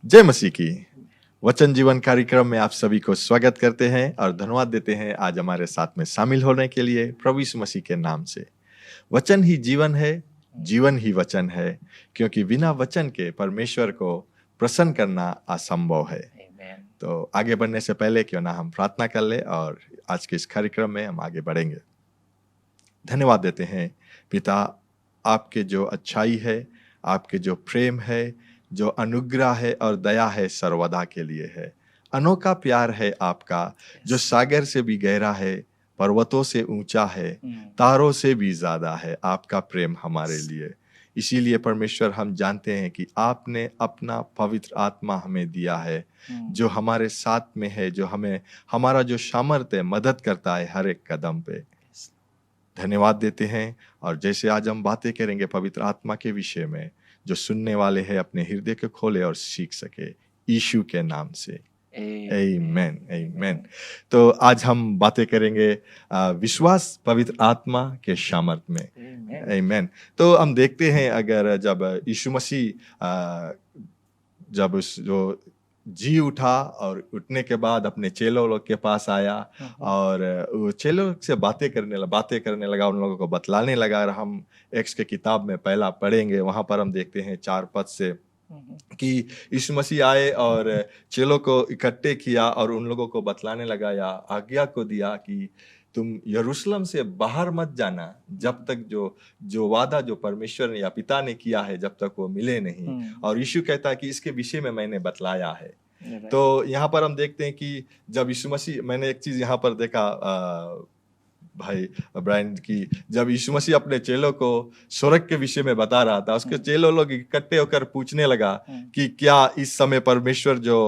जय मसीह की। वचन जीवन कार्यक्रम में आप सभी को स्वागत करते हैं और धन्यवाद देते हैं आज हमारे साथ में शामिल होने के लिए प्रभु यीशु मसीह के नाम से। वचन ही जीवन है, जीवन ही वचन है, क्योंकि बिना वचन के परमेश्वर को प्रसन्न करना असंभव है। तो आगे बढ़ने से पहले क्यों ना हम प्रार्थना कर ले और आज के इस कार्यक्रम में हम आगे बढ़ेंगे। धन्यवाद देते हैं पिता, आपके जो अच्छाई है, आपके जो प्रेम है, जो अनुग्रह है और दया है सर्वदा के लिए है। अनोखा प्यार है आपका जो सागर से भी गहरा है, पर्वतों से ऊंचा है, तारों से भी ज्यादा है आपका प्रेम हमारे लिए। इसीलिए परमेश्वर हम जानते हैं कि आपने अपना पवित्र आत्मा हमें दिया है, जो हमारे साथ में है, जो हमें हमारा जो सामर्थ्य मदद करता है हर एक कदम पे। धन्यवाद देते हैं और जैसे आज हम बातें करेंगे पवित्र आत्मा के विषय में, जो सुनने वाले हैं अपने हृदय को खोले और सीख सके, यीशु के नाम से। आमीन, आमीन। तो आज हम बातें करेंगे विश्वास पवित्र आत्मा के सामर्थ्य में। आमीन। तो हम देखते हैं अगर जब यीशु मसीह जब उस जो जी उठा और उठने के बाद अपने चेलों लोग के पास आया और वो चेलों से बातें करने लगा, उन लोगों को बतलाने लगा। और हम एक्स के किताब में पहला पढ़ेंगे, वहां पर हम देखते हैं 4 पद से कि यीशु मसीह आए और चेलों को इकट्ठे किया और उन लोगों को बतलाने लगा या आज्ञा को दिया कि तुम यरूशलेम से बाहर मत जाना जब तक जो वादा जो परमेश्वर ने या पिता ने किया है जब तक वो मिले नहीं। और यीशु कहता है कि इसके विषय में मैंने बतलाया है। तो यहाँ पर हम देखते हैं कि जब यीशु मसीह, मैंने एक चीज यहाँ पर देखा भाई ब्रायन की, जब यीशु मसीह अपने चेलों को स्वर्ग के विषय में बता रहा था, उसके चेलों लोग इकट्ठे होकर पूछने लगा कि क्या इस समय परमेश्वर जो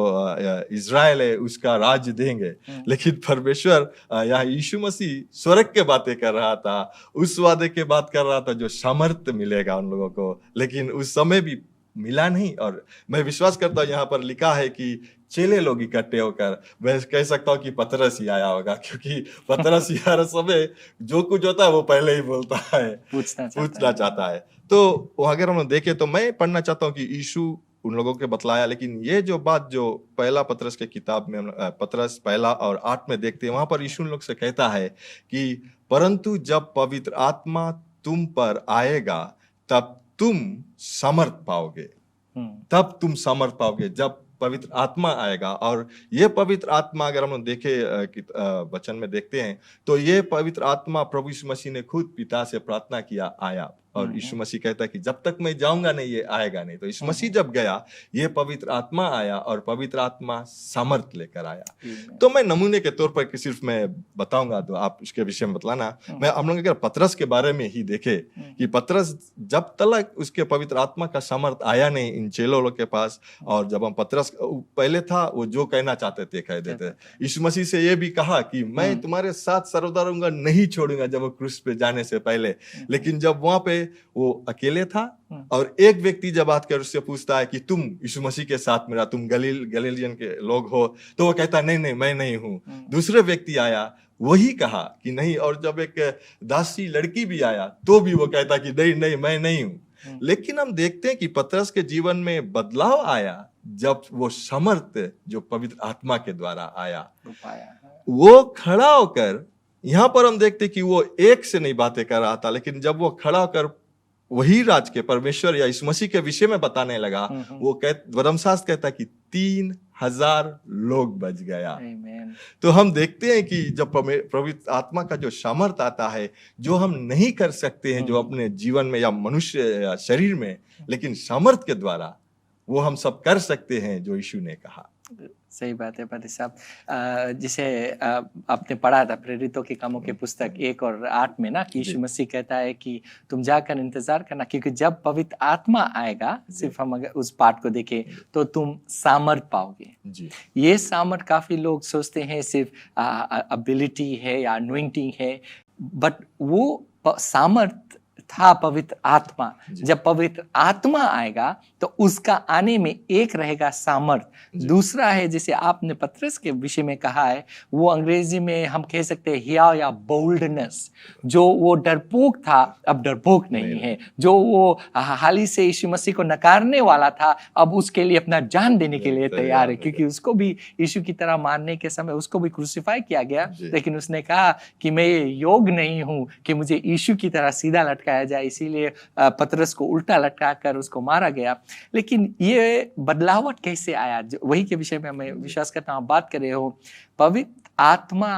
इज़राइल है उसका राज देंगे। लेकिन परमेश्वर यहाँ यीशु मसीह स्वर्ग के बातें कर रहा था, उस वादे के बात कर रहा था जो सामर्थ्य मिलेगा उन लोगों को, लेकिन उस समय भी मिला नहीं। और मैं विश्वास करता हूँ यहाँ पर लिखा है कि चेले लोग इकट्ठे होकर, मैं कह सकता हूँ कि पतरस ही आया होगा, क्योंकि पतरस हर समय जो कुछ होता है वो पहले ही बोलता है, पूछना चाहता है। तो अगर हम देखें तो मैं पढ़ना चाहता हूँ कि यीशु उन लोगों के बतलाया, लेकिन ये जो बात जो पहला पतरस के किताब में पतरस 1 और 8 में देखते हैं, वहां पर यीशु उन लोग से कहता है कि परंतु जब पवित्र आत्मा तुम पर आएगा तब तुम समर्थ पाओगे। तब तुम समर्थ पाओगे जब पवित्र आत्मा आएगा। और ये पवित्र आत्मा अगर हम देखे वचन में देखते हैं तो ये पवित्र आत्मा प्रभु यीशु मसीह ने खुद पिता से प्रार्थना किया आया, और यीशु मसीह कहता है कि जब तक मैं जाऊंगा नहीं ये आएगा नहीं। तो यीशु मसीह जब गया ये पवित्र आत्मा आया और पवित्र आत्मा सामर्थ लेकर आया। तो मैं नमूने के तौर पर सिर्फ मैं बताऊंगा तो आप उसके विषय में बतलाना। मैं हम लोग अगर पतरस के बारे में ही देखे कि पतरस जब तक उसके पवित्र आत्मा का सामर्थ आया नहीं इन चेलों लोग के पास, और जब हम पतरस पहले था वो जो कहना चाहते थे कह देते। यीशु मसीह से ये भी कहा कि मैं तुम्हारे साथ सर्वदा रहूंगा, नहीं छोड़ूंगा, जब वो क्रूस पे जाने से पहले। लेकिन जब वहां पे वो अकेले था और एक व्यक्ति जब आकर उससे पूछता है कि तुम यीशु मसीह के साथ मेरा, तुम गलीलियन के लोग हो, तो वो कहता नहीं नहीं मैं नहीं हूं। दूसरे व्यक्ति आया, वही कहा कि नहीं। और जब एक दासी लड़की भी आया तो भी वो कहता कि नहीं नहीं मैं नहीं हूं। लेकिन हम देखते हैं कि पतरस के जीवन में बदलाव आया जब वो सामर्थ्य जो पवित्र आत्मा के द्वारा आया, वो खड़ा होकर, यहां पर हम देखते कि वो एक से नहीं बातें कर रहा था, लेकिन जब वो खड़ा होकर वही राज के परमेश्वर या इस मसीह के विषय में बताने लगा, वो धर्मशास्त्र कहता है कि 3000 लोग बच गया। तो हम देखते हैं कि जब पवित्र आत्मा का जो सामर्थ आता है, जो हम नहीं कर सकते हैं जो अपने जीवन में या मनुष्य या शरीर में, लेकिन सामर्थ के द्वारा वो हम सब कर सकते हैं जो यीशु ने कहा। सही बात है पादी साहब। जिसे आपने पढ़ा था प्रेरितों के कामों के पुस्तक 1 और 8 में ना, कि यीशु मसीह कहता है कि तुम जाकर इंतजार करना, क्योंकि जब पवित्र आत्मा आएगा, सिर्फ हम अगर उस पाठ को देखें तो तुम सामर्थ पाओगे। ये सामर्थ काफी लोग सोचते हैं सिर्फ एबिलिटी है या अनॉइंटिंग है, बट वो सामर्थ था पवित्र आत्मा। जी। जब पवित्र आत्मा आएगा तो उसका आने में एक रहेगा सामर्थ, जी। दूसरा है जिसे आपने पतरस के विषय में कहा है, वो अंग्रेजी में हम कह सकते हैं हिया या बोल्डनेस। जो वो डरपोक था अब डरपोक नहीं है, जो वो हाल ही से यीशु मसीह को नकारने वाला था अब उसके लिए अपना जान देने के लिए तैयार है, क्योंकि उसको भी यीशु की तरह मारने के समय उसको भी क्रूसिफाई किया गया, जी। लेकिन उसने कहा कि मैं योग्य नहीं हूं कि मुझे यीशु की तरह सीधा लटकाया जाए, इसीलिए पतरस को उल्टा लटका कर उसको मारा गया। लेकिन ये बदलावट कैसे आया, वही के विषय में मैं विश्वास करता हूं आप बात कर रहे हो। पवित्र आत्मा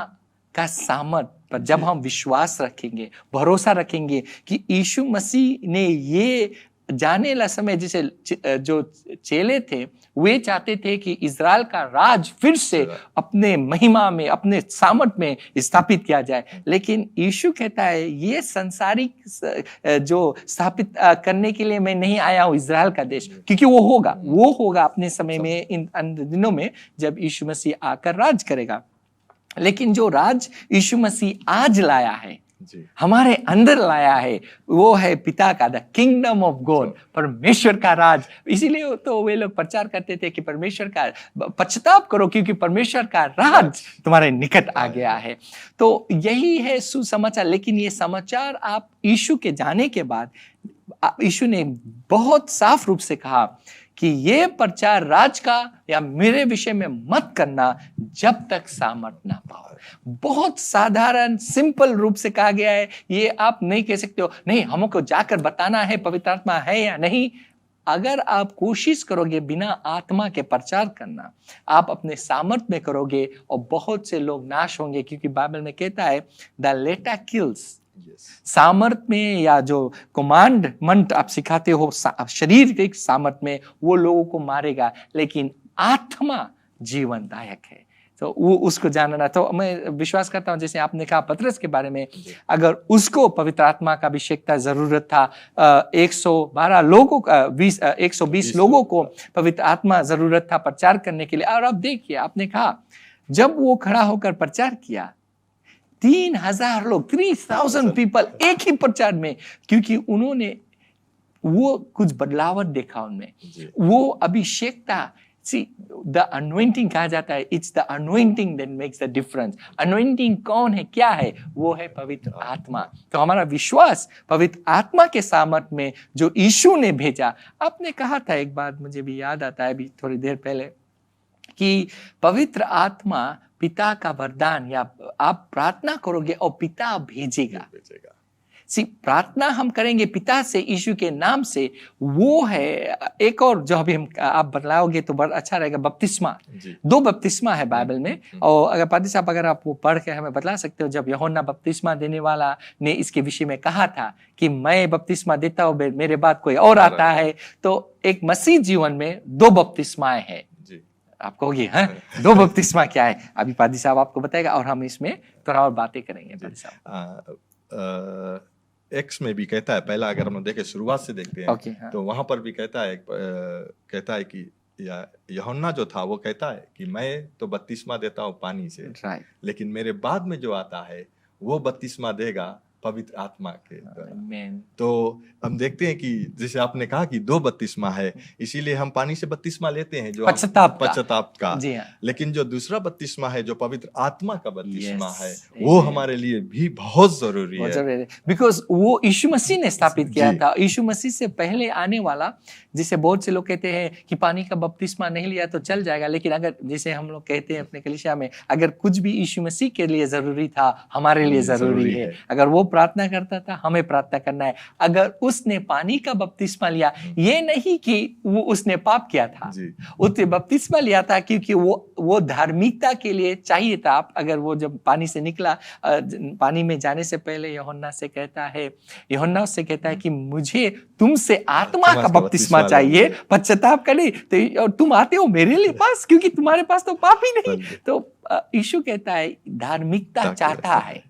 का सामर्थ पर जब हम विश्वास रखेंगे, भरोसा रखेंगे कि यीशु मसीह ने ये जाने ला समय, जिसे जो चेले थे वे चाहते थे कि इज़राइल का राज फिर से अपने महिमा में, अपने सामर्थ में स्थापित किया जाए, लेकिन यीशु कहता है ये संसारिक जो स्थापित करने के लिए मैं नहीं आया हूँ इज़राइल का देश, क्योंकि वो होगा अपने समय में, इन दिनों में जब यीशु मसीह आकर राज करेगा। लेकिन जो राज यीशु मसीह आज लाया है, हमारे अंदर लाया है, वो है पिता का, द किंगडम ऑफ गॉड, परमेश्वर का राज। इसीलिए तो वे लोग प्रचार करते थे कि परमेश्वर का पश्चाताप करो क्योंकि परमेश्वर का राज तुम्हारे निकट आ गया है। तो यही है सुसमाचार। लेकिन ये समाचार आप यीशु के जाने के बाद, यीशु ने बहुत साफ रूप से कहा कि ये प्रचार राज का या मेरे विषय में मत करना जब तक सामर्थ ना पाओ। बहुत साधारण सिंपल रूप से कहा गया है। ये आप नहीं कह सकते हो नहीं हमको जाकर बताना है पवित्र आत्मा है या नहीं। अगर आप कोशिश करोगे बिना आत्मा के प्रचार करना, आप अपने सामर्थ में करोगे और बहुत से लोग नाश होंगे, क्योंकि बाइबल में कहता है द लेटर किल्स। सामर्थ में या जो कमांडमेंट आप सिखाते हो शरीर के सामर्थ में, वो लोगों को मारेगा, लेकिन आत्मा जीवनदायक है। तो वो उसको जानना। तो मैं विश्वास करता हूँ जैसे आपने कहा पतरस के बारे में, अगर उसको पवित्र आत्मा का अभिषेकता जरूरत था, 112 लोगों का 120 लोगों को पवित्र आत्मा जरूरत था प्रचार करने के लिए। और अब देखिए, आपने कहा जब वो खड़ा होकर प्रचार किया, 3000 लोग, 3000 पीपल एक ही प्रचार में, क्योंकि उन्होंने वो कुछ बदलावट देखा उनमें, वो अभिषेकता। See, the anointing कहा जाता है, it's the anointing that makes the difference. Anointing कौन है, क्या है? वो है पवित्र आत्मा। तो हमारा विश्वास पवित्र आत्मा के सामर्थ में जो यीशु ने भेजा। आपने कहा था एक बात, मुझे भी याद आता है अभी थोड़ी देर पहले, कि पवित्र आत्मा पिता का वरदान, या आप प्रार्थना करोगे और पिता भेजेगा। प्रार्थना हम करेंगे पिता से यीशु के नाम से, वो है। एक और जो अभी हम आप बतलाओगे तो बड़ा अच्छा रहेगा, बपतिस्मा। 2 बपतिस्मा है बाइबल में, और अगर पादी साहब अगर आप वो पढ़ के हमें बतला सकते हो, जब यूहन्ना बपतिस्मा देने वाला ने इसके विषय में कहा था कि मैं बपतिस्मा देता हूँ, मेरे बाद कोई और आता है। तो एक मसीह जीवन में 2 बपतिस्माएं हैं। आप कहोगे हाँ 2 बपतिस्मा क्या है? अभी पादी साहब आपको बताएगा और हम इसमें थोड़ा और बातें करेंगे। पादी साहब एक्स में भी कहता है, पहला अगर हम देखें शुरुआत से देखते हैं हाँ। तो वहां पर भी कहता है कि यूहन्ना जो था वो कहता है कि मैं तो बपतिस्मा देता हूँ पानी से, लेकिन मेरे बाद में जो आता है वो बपतिस्मा देगा पवित्र आत्मा के द्वारा। तो हम देखते हैं कि जैसे आपने कहा कि 2 बपतिस्मा है, इसीलिए हम पानी से बपतिस्मा लेते हैं जो पश्चाताप का। लेकिन जो दूसरा बपतिस्मा है जो पवित्र आत्मा का बपतिस्मा है, वो हमारे लिए भी बहुत जरूरी है, बिकॉज वो यीशु मसीह ने स्थापित किया था। यीशु मसीह से पहले आने वाला, जिसे बहुत से लोग कहते हैं कि पानी का बपतिस्मा नहीं लिया तो चल जाएगा, लेकिन अगर जैसे हम लोग कहते हैं अपने कलीसिया में, अगर कुछ भी यीशु मसीह के लिए जरूरी था हमारे लिए जरूरी है। अगर वो प्रार्थना करता था, हमें प्रार्थना करना है। अगर उसने पानी का बपतिस्मा लिया, ये नहीं कि वो उसने पाप किया था, उसने बपतिस्मा लिया था क्योंकि वो धार्मिकता के लिए चाहिए था। अगर वो जब पानी से निकला, पानी में जाने से पहले यूहन्ना उससे कहता है कि मुझे तुमसे आत्मा का बपतिस्मा चाहिए, पश्चाताप का नहीं। तो और तुम आते हो मेरे लिए पास क्योंकि तुम्हारे पास तो पाप ही नहीं। तो यीशु कहता है धार्मिकता चाहता है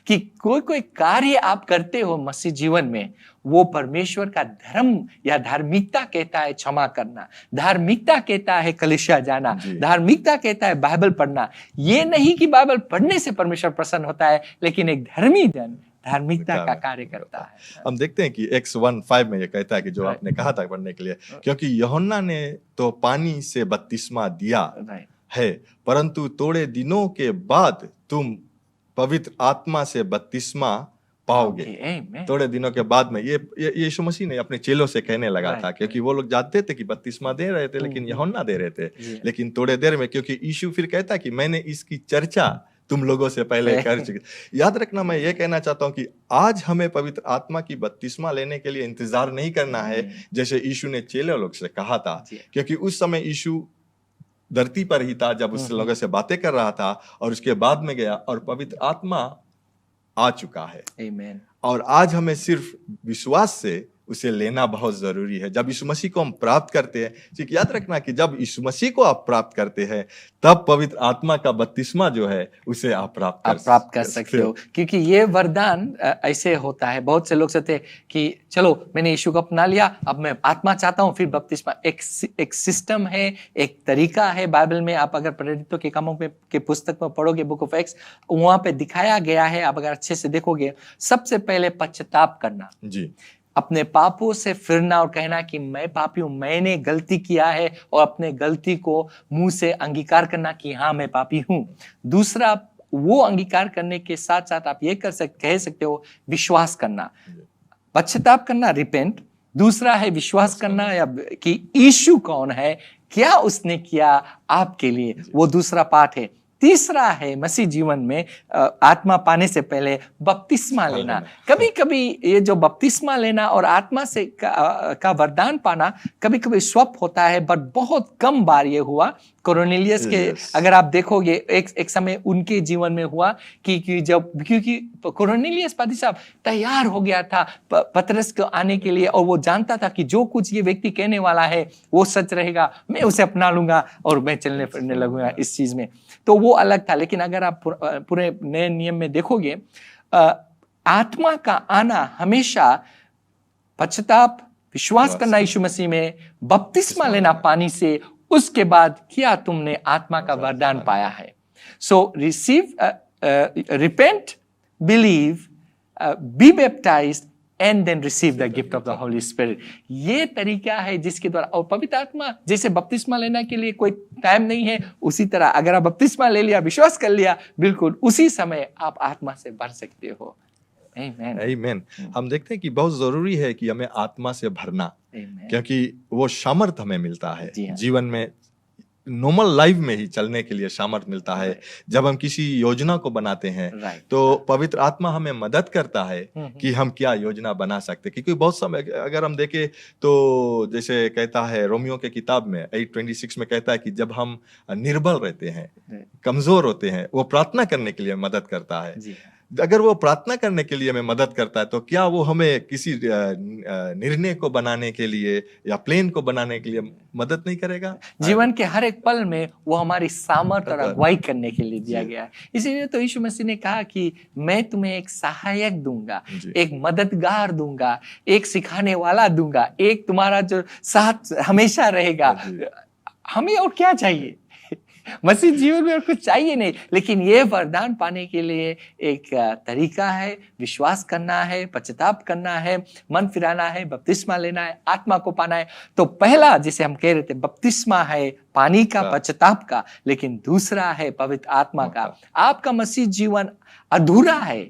कि कोई कार्य आप करते हो मसीह जीवन में, वो परमेश्वर का धर्म या धार्मिकता कहता है क्षमा करना, धार्मिकता कहता है कलीसिया जाना, धार्मिकता कहता है बाइबल पढ़ना। ये नहीं कि बाइबल पढ़ने से परमेश्वर प्रसन्न होता है, लेकिन एक धर्मी जन धार्मिकता का कार्य करता है। हम देखते हैं कि Acts 1:5 में ये कहता है कि जो Right. आपने कहा था पढ़ने के लिए, क्योंकि यूहन्ना ने तो पानी से बपतिस्मा दिया Right. है, परंतु थोड़े दिनों के बाद तुम पवित्र आत्मा से बपतिस्मा पाओगे। Okay, amen. थोड़े दिनों के बाद में ये यीशु मसीह ने अपने चेलों से कहने लगा Right, था, क्योंकि वो लोग जानते थे कि बपतिस्मा दे रहे थे, लेकिन यूहन्ना दे रहे थे। जी। लेकिन थोड़े देर में, क्योंकि यीशु फिर कहता कि मैंने इसकी चर्चा तुम लोगों से पहले कर चुकी। याद रखना, मैं ये कहना चाहता हूँ कि आज हमें पवित्र आत्मा की बपतिस्मा लेने के लिए इंतजार नहीं करना है, जैसे यीशु ने चेले लोग से कहा था, जी। क्योंकि उस समय यीशु धरती पर ही था जब उस लोगों से बातें कर रहा था, और उसके बाद में गया और पवित्र आत्मा आ चुका है। Amen. और आज हमें सिर्फ विश्वास से उसे लेना बहुत जरूरी है। जब यीशु मसीह को हम प्राप्त करते हैं, ठीक याद रखना कि जब यीशु मसीह को आप प्राप्त करते हैं, तब पवित्र आत्मा का बपतिस्मा जो है उसे आप प्राप्त कर सकते हो। क्योंकि ये वरदान ऐसे होता है, बहुत से लोग सोचते हैं कि चलो मैंने यीशु को अपना लिया, अब मैं आत्मा चाहता हूँ, फिर बपतिस्मा। एक सिस्टम है, एक तरीका है। बाइबल में आप अगर प्रेरितों के कामों के पुस्तक में पढ़ोगे, बुक ऑफ एक्ट्स, वहां पे दिखाया गया है। आप अगर अच्छे से देखोगे, सबसे पहले पश्चाताप करना जी, अपने पापों से फिरना और कहना कि मैं पापी हूं, मैंने गलती किया है, और अपने गलती को मुंह से अंगीकार करना कि हाँ मैं पापी हूं। दूसरा, वो अंगीकार करने के साथ साथ आप ये कह सकते हो विश्वास करना, पश्चाताप करना, रिपेंट। दूसरा है विश्वास करना या कि यीशु कौन है, क्या उसने किया आपके लिए, वो दूसरा पार्ट है। तीसरा है मसीह जीवन में आत्मा पाने से पहले बपतिस्मा लेना। कभी कभी ये जो बपतिस्मा लेना और आत्मा से का वरदान पाना कभी कभी स्वप होता है, बट बहुत कम बार ये हुआ। कोर्नेलियस के अगर आप देखोगे, एक समय उनके जीवन में हुआ कि क्योंकि कोर्नेलियस पादी साहब तैयार हो गया था पतरस को आने के लिए, और वो जानता था कि जो कुछ ये व्यक्ति कहने वाला है वो सच रहेगा, मैं उसे अपना लूंगा और मैं चलने फिरने लगूंगा इस चीज में। तो वो अलग था। लेकिन अगर आप पूरे नए नियम में देखोगे, आत्मा का आना हमेशा पश्चाताप, विश्वास करना यीशु मसीह में, बपतिस्मा लेना पानी से, उसके बाद क्या तुमने आत्मा का वरदान पाया है। So receive, repent, believe, be baptised and then receive the gift of the Holy Spirit। ये तरीका है जिसके द्वारा, और पवित्र आत्मा जैसे बपतिस्मा लेने के लिए कोई टाइम नहीं है, उसी तरह अगर आप बपतिस्मा ले लिया, विश्वास कर लिया, बिल्कुल उसी समय आप आत्मा से भर सकते हो। आमीन, आमीन। हम देखते हैं कि बहुत जरूरी है कि हमें आत्मा से भरना, क्योंकि वो सामर्थ हमें मिलता है जीवन में, नॉर्मल लाइफ में ही चलने के लिए सामर्थ मिलता है। जब हम किसी योजना को बनाते हैं तो पवित्र आत्मा हमें मदद करता है कि हम क्या योजना बना सकते हैं। क्योंकि बहुत समय अगर हम देखें तो जैसे कहता है रोमियो के किताब में 8:26 में कहता है कि जब हम निर्बल रहते हैं, कमजोर होते हैं, वो प्रार्थना करने के लिए मदद करता है। अगर वो प्रार्थना करने के लिए हमें मदद करता है, तो क्या वो हमें किसी निर्णय को बनाने के लिए या प्लान को बनाने के लिए मदद नहीं करेगा? जीवन के हर एक पल में वो हमारी सामर्थ और अगुवाई करने के लिए दिया गया है। इसीलिए तो यीशु मसीह ने कहा कि मैं तुम्हें एक सहायक दूंगा, एक मददगार दूंगा, एक सिखाने वाला दूंगा, एक तुम्हारा जो साथ हमेशा रहेगा। हमें और क्या चाहिए? मसीह जीवन में और कुछ चाहिए नहीं। लेकिन ये वरदान पाने के लिए एक तरीका है, विश्वास करना है, पश्चाताप करना है, मन फिराना है, बपतिस्मा लेना है, आत्मा को पाना है। तो पहला जिसे हम कह रहे थे बपतिस्मा है पानी का, पश्चाताप का, लेकिन दूसरा है पवित्र आत्मा का। आपका मसीह जीवन अधूरा है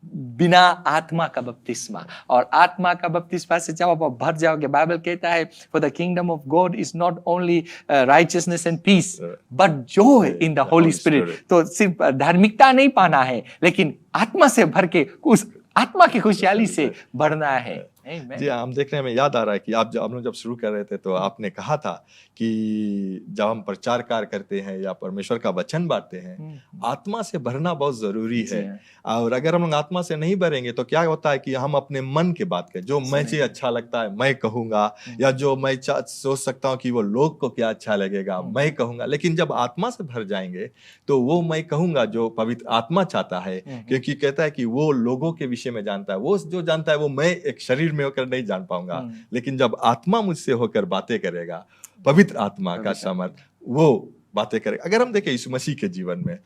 बिना आत्मा का बपतिस्मा। और आत्मा का बपतिस्मा से जब आप भर जाओगे, बाइबल कहता है for the kingdom of God is not only righteousness and peace but joy in the Holy Spirit. तो सिर्फ धार्मिकता नहीं पाना है, लेकिन आत्मा से भर के उस आत्मा की खुशहाली से भरना है। जी, हम देखने में याद आ रहा है कि आप जब शुरू कर रहे थे तो आपने कहा था कि जब हम प्रचार कार्य करते हैं या परमेश्वर का वचन बांटते हैं, आत्मा से भरना बहुत जरूरी है। और अगर हम लोग आत्मा से नहीं भरेंगे तो क्या होता है कि हम अपने मन के बात करें, जो मुझे अच्छा लगता है मैं कहूंगा, या जो मैं सोच सकता हूँ कि वो लोग को क्या अच्छा लगेगा मैं कहूंगा। लेकिन जब आत्मा से भर जाएंगे तो वो मैं कहूंगा जो पवित्र आत्मा चाहता है, क्योंकि कहता है कि वो लोगों के विषय में जानता है, वो जो जानता है वो मैं एक शरीर में होकर नहीं जान पाऊंगा। लेकिन जब आत्मा मुझसे होकर बातें करेगा, पवित्र आत्मा का सामर्थ, वो बातें करेगा। अगर हम देखें यीशु मसीह के जीवन में,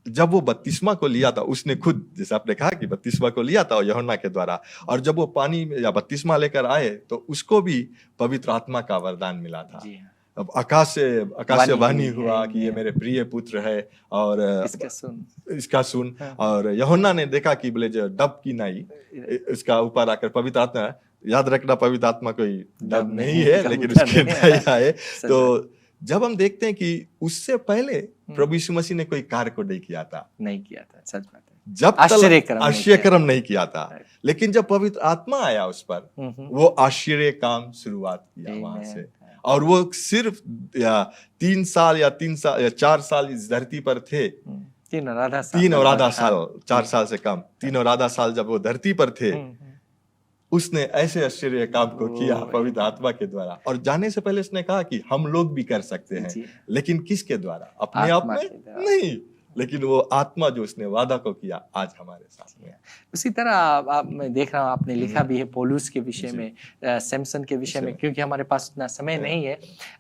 जब वो बपतिस्मा को लिया था, उसने खुद, जैसे आपने कहा कि बपतिस्मा को लिया था यूहन्ना के द्वारा, और जब वो पानी में या बपतिस्मा लेकर आए तो उसको भी पवित्र आत्मा का वरदान मिला था। जी हाँ। अब आकाश से वाणी हुआ कि ये है। मेरे प्रिय पुत्र है और इसका सुन। हाँ। और यूहन्ना ने देखा कि बोले जो डब की नाई इसका ऊपर आकर, पवित्र आत्मा, याद रखना पवित्र आत्मा कोई डब नहीं है लेकिन उसके नाई आए। तो जब हम देखते हैं कि उससे पहले प्रभु यीशु मसीह ने कोई कार्य को नहीं किया था, सच बात है, जब आश्चर्यक्रम नहीं किया था, लेकिन जब पवित्र आत्मा आया उस पर, वो आश्चर्य काम शुरुआत किया वहां से। और वो सिर्फ 3 साल या 4 साल इस धरती पर थे, 3 और आधा साल, 4 साल से कम, 3 और आधा साल जब वो धरती पर थे, उसने ऐसे आश्चर्य काम को किया पवित्र आत्मा के द्वारा। और जाने से पहले उसने कहा कि हम लोग भी कर सकते हैं, लेकिन किसके द्वारा? अपने आप में नहीं, लेकिन वो आत्मा जो उसने वादा को किया आज हमारे साथ में। उसी तरह मैं देख रहा हूँ आपने लिखा भी है पौलुस के विषय में, सैमसन के विषय में, क्योंकि हमारे पास उतना समय नहीं है,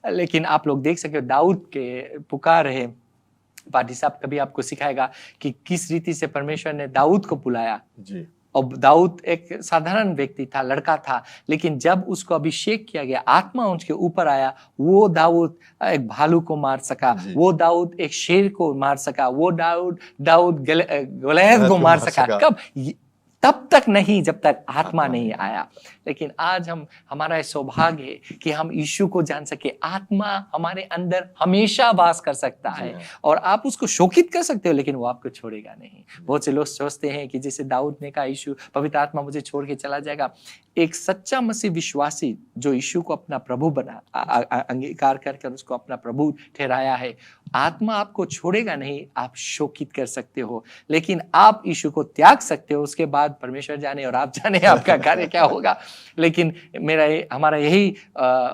लेकिन आप लोग देख सकते हो दाऊद के पुकार है। पादी साहब कभी आपको सिखाएगा कि किस रीति से परमेश्वर ने दाऊद को बुलाया जी। और दाऊद एक साधारण व्यक्ति था, लड़का था, लेकिन जब उसको अभिषेक किया गया, आत्मा उसके ऊपर आया, वो दाऊद एक भालू को मार सका, वो दाऊद एक शेर को मार सका, वो दाऊद गलैद को मार सका। कब? तब तक नहीं जब तक आत्मा नहीं आया। लेकिन आज हमारा सौभाग्य है कि हम यीशु को जान सके। आत्मा हमारे अंदर हमेशा वास कर सकता है और आप उसको शोकित कर सकते हो, लेकिन वो आपको छोड़ेगा नहीं। बहुत से लोग सोचते हैं कि जैसे दाऊद ने कहा, यीशु पवित्र आत्मा मुझे छोड़ के चला जाएगा। एक सच्चा मसीह विश्वासी जो यीशु को अपना प्रभु बना अंगीकार कर उसको अपना प्रभु ठहराया है, आत्मा आपको छोड़ेगा नहीं। आप शोकित कर सकते हो, लेकिन आप यीशु को त्याग सकते हो। उसके बाद परमेश्वर जाने और आप जाने आपका कार्य क्या होगा। लेकिन हमारा यही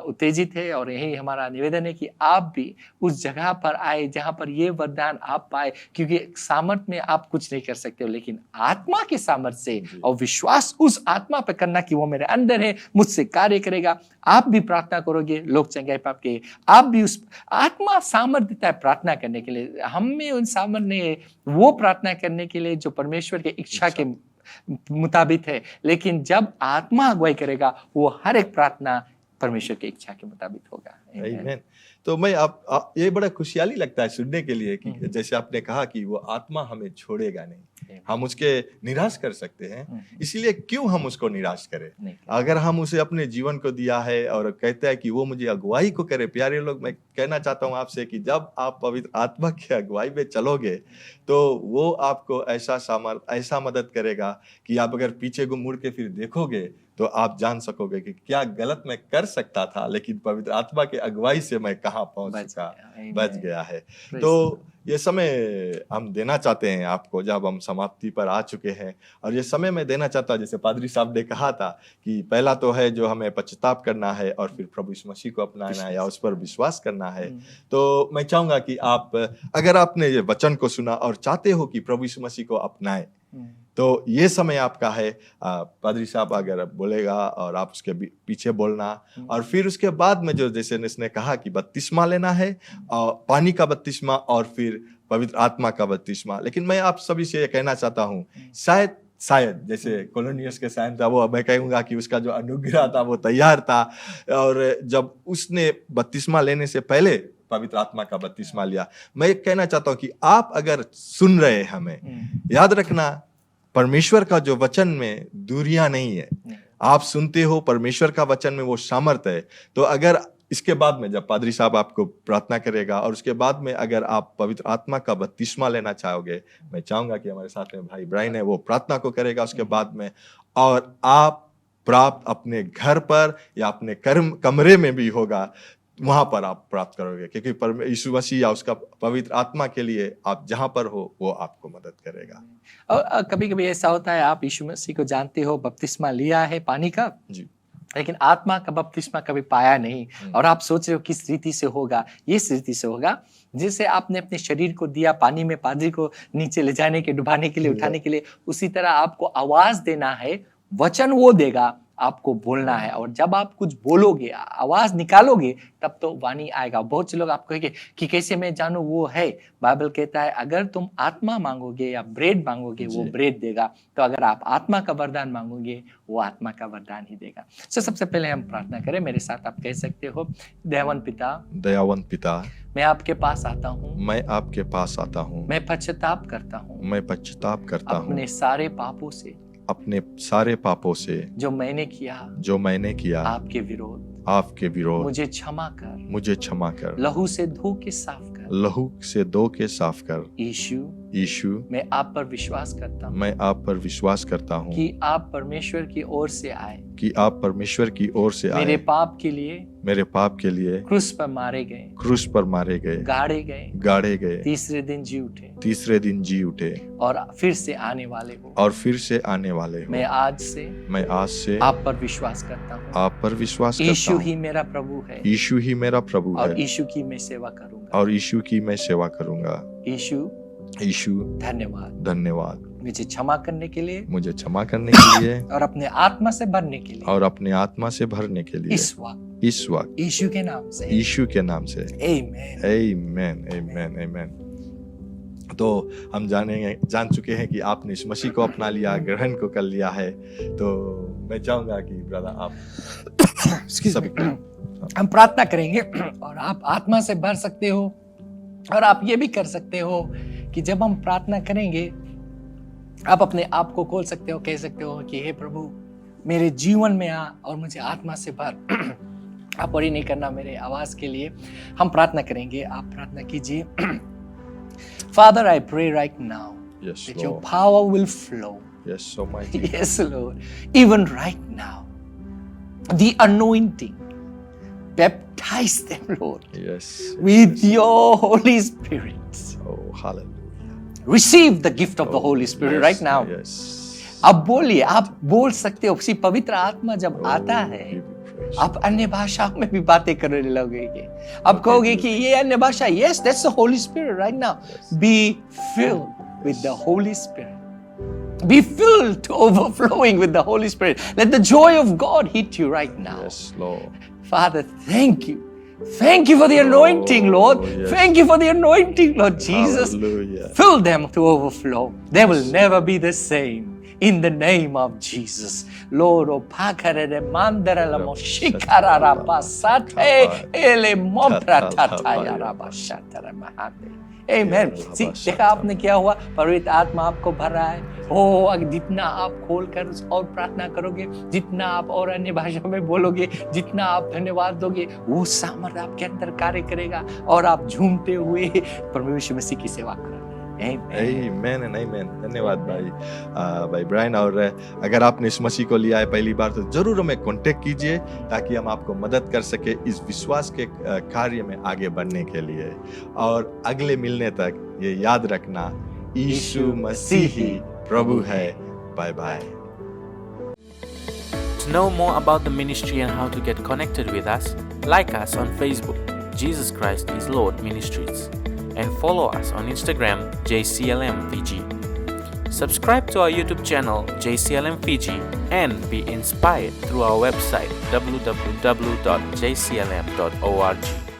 उत्तेजित है और यही हमारा निवेदन है कि आप भी उस जगह पर आए जहां पर ये वरदान आप पाए, क्योंकि सामर्थ में आप कुछ नहीं कर सकते हो, लेकिन आत्मा के सामर्थ से और विश्वास उस आत्मा पर करना कि वो मेरे अंदर है, मुझसे कार्य करेगा। आप भी प्रार्थना करोगे, लोग चंगाई पाप के, आप भी उस आत्मा सामर्थ देता है प्रार्थना करने के लिए। हम में उन सामर्थ नहीं है वो प्रार्थना करने के लिए जो परमेश्वर के इच्छा के मुताबिक है, लेकिन जब आत्मा अगुवाई करेगा वो हर एक प्रार्थना परमेश्वर की इच्छा के मुताबिक होगा। आमीन। तो मैं ये बड़ा खुशहाली लगता है सुनने के लिए कि जैसे आपने कहा कि वो आत्मा हमें छोड़ेगा नहीं, हम उसके निराश कर सकते हैं। इसलिए क्यों हम उसको निराश करें? अगर हम उसे अपने जीवन को दिया है और कहते हैं कि वो मुझे अगुवाई को करे। प्यारे लोग, मैं कहना चाहता हूँ आपसे कि जब आप पवित्र आत्मा की अगुवाई में चलोगे तो वो आपको ऐसा मदद करेगा कि आप अगर पीछे को मुड़ के फिर देखोगे तो आप जान सकोगे कि क्या गलत मैं कर सकता था, लेकिन पवित्र आत्मा के अगुवाई से मैं कहाँ पहुंच चुका, बच गया है। तो ये समय हम देना चाहते हैं आपको, जब हम समाप्ति पर आ चुके हैं। और ये समय मैं देना चाहता हूँ, जैसे पादरी साहब ने कहा था कि पहला तो है जो हमें पश्चाताप करना है और फिर प्रभु यीशु मसीह को अपनाना है या उस पर विश्वास करना है। तो मैं चाहूंगा कि आप, अगर आपने ये वचन को सुना और चाहते हो कि प्रभु यीशु मसीह को अपनाएं, तो ये समय आपका है। पादरी साहब अगर बोलेगा और आप उसके पीछे बोलना, और फिर उसके बाद में जो जैसे इसने कहा कि बपतिस्मा लेना है, पानी का बपतिस्मा और फिर पवित्र आत्मा का बपतिस्मा। लेकिन मैं आप सभी से ये कहना चाहता हूँ, शायद जैसे कोलोनियस के साइन था, वो मैं कहूँगा कि उसका जो अनुग्रह था वो तैयार था, और जब उसने बपतिस्मा लेने से पहले पवित्र आत्मा का बपतिस्मा लिया। मैं कहना चाहता हूँ कि आप अगर सुन रहे हमें, याद रखना परमेश्वर का जो वचन में दूरियां नहीं है। आप सुनते हो, परमेश्वर का वचन में वो सामर्थ है। तो अगर इसके बाद में जब पादरी साहब आपको प्रार्थना करेगा और उसके बाद में अगर आप पवित्र आत्मा का बपतिस्मा लेना चाहोगे, मैं चाहूंगा कि हमारे साथ में भाई ब्रायन है, वो प्रार्थना को करेगा उसके बाद में, और आप प्राप्त अपने घर पर या अपने कमरे में भी होगा, वहां पर आप प्राप्त करोगे, क्योंकि यीशु मसीह या उसका पवित्र आत्मा के लिए आप जहां पर हो वो आपको मदद करेगा। और कभी कभी ऐसा होता है, आप यीशु मसीह को जानते हो, बपतिस्मा लिया है पानी का जी, लेकिन आत्मा का बपतिस्मा कभी पाया नहीं, और आप सोच रहे हो किस रीति से होगा। इस रीति से होगा जैसे आपने अपने शरीर को दिया पानी में पादरी को नीचे ले जाने के, डुबाने के लिए, उठाने के लिए, उसी तरह आपको आवाज देना है, वचन वो देगा, आपको बोलना है, और जब आप कुछ बोलोगे, आवाज निकालोगे, तब तो वाणी आएगा। बहुत से लोग आपको कहेंगे कि कैसे मैं जानूं वो है। बाइबल कहता है अगर तुम आत्मा मांगोगे या ब्रेड मांगोगे वो जी। ब्रेड देगा, तो अगर आप आत्मा का वरदान मांगोगे वो आत्मा का वरदान ही देगा। सबसे पहले हम प्रार्थना करें। मेरे साथ आप कह सकते हो, दयावान पिता, दयावंत पिता, मैं आपके पास आता हूँ, मैं आपके पास आता हूँ, मैं पश्चाताप करता हूँ मैं पश्चाताप करता हूँ अपने सारे पापों से अपने सारे पापों से जो मैंने किया जो मैंने किया आपके विरोध। आपके विरोध। मुझे क्षमा कर, मुझे क्षमा कर, लहू से धो के साफ कर। लहू से धो के साफ कर। यीशु, यीशु, मैं आप पर विश्वास करता हूँ मैं आप पर विश्वास करता हूँ कि आप परमेश्वर की ओर से आए, कि आप परमेश्वर की ओर से मेरे आए, पाप के लिए मेरे पाप के लिए क्रूस पर मारे गए, क्रूस पर मारे गए, गाड़े गए, गाड़े गए, तीसरे दिन जी उठे तीसरे दिन जी उठे और फिर से आने वाले हो। और फिर से आने वाले हो। मैं आज से आप पर विश्वास करता हूँ। आप पर विश्वास करता यीशु हूँ। ही मेरा प्रभु है यीशु ही मेरा प्रभु और है यीशु की मैं सेवा करूंगा। और यीशु की मैं सेवा करूंगा। यीशु, यीशु, धन्यवाद धन्यवाद मुझे क्षमा करने के लिए मुझे क्षमा करने के लिए और अपने आत्मा से भरने के लिए और अपने आत्मा से भरने के लिए इस वक्त यीशु के नाम से। यीशु के नाम से। आमीन। आमीन, आमीन, आमीन। तो हम जान चुके हैं कि आपने इस मसीह को अपना लिया, ग्रहण को कर लिया है। तो मैं चाहूंगा कि ब्रदर आप सभी हम प्रार्थना करेंगे और आप आत्मा से भर सकते हो। और आप ये भी कर सकते हो कि जब हम प्रार्थना करेंगे आप अपने आप को खोल सकते हो, कह सकते हो कि हे प्रभु मेरे जीवन में आ और मुझे आत्मा से भर। आप वरी नहीं करना मेरे आवाज के लिए। हम प्रार्थना करेंगे, आप प्रार्थना कीजिए। Father, I pray right now Yes, that your Lord. power will flow. Yes, Almighty. Yes, Lord. Even right now, the anointing, baptize them, Lord, Yes. with your Holy Spirit. Oh, hallelujah. Receive the gift of the Oh, Holy Spirit yes, right now. Yes. आप बोलिए, आप बोल सकते हो। किसी पवित्र आत्मा जब Oh, आता है give you praise. आप अन्य भाषाओं में भी बातें करने लगोगे। आप कहोगे कि ये अन्य भाषा, yes, that's the Holy Spirit right now. Be filled with the Holy Spirit. Be filled to overflowing with the Holy Spirit. Let the joy of God hit you right now. Yes, Lord. Father, thank you. Thank you for the anointing, Lord. yes. Thank you for the anointing, Lord Jesus. Hallelujah. Fill them to overflow. They will never be the same. In the name of Jesus. Lord, o pakarere mandara la moshikara rapasate ele mompratataya rabashatara mahate. Amen. See, देखा आपने क्या हुआ? पवित्र आत्मा आपको भर रहा है। अगर जितना आप खोलकर और प्रार्थना करोगे, जितना आप और अन्य भाषा में बोलोगे, जितना आप धन्यवाद दोगे, वो सामर्थ्य आपके अंदर कार्य करेगा और आप झूमते हुए परमेश्वर मसीह की सेवा करोगे। Amen and amen. धन्यवाद भाई ब्रायन। और अगर आपने इस मसीह को लिया है पहली बार तो जरूर हमें कांटेक्ट कीजिए ताकि हम आपको मदद कर सके इस विश्वास के कार्य में आगे बढ़ने के लिए। और अगले मिलने तक ये याद रखना, यीशु मसीह ही प्रभु है। Bye bye. To know more about the ministry and how to get connected with us, like us on Facebook, Jesus Christ is Lord Ministries, and follow us on Instagram, JCLM Fiji. Subscribe to our YouTube channel, JCLM Fiji, and be inspired through our website, www.jclm.org.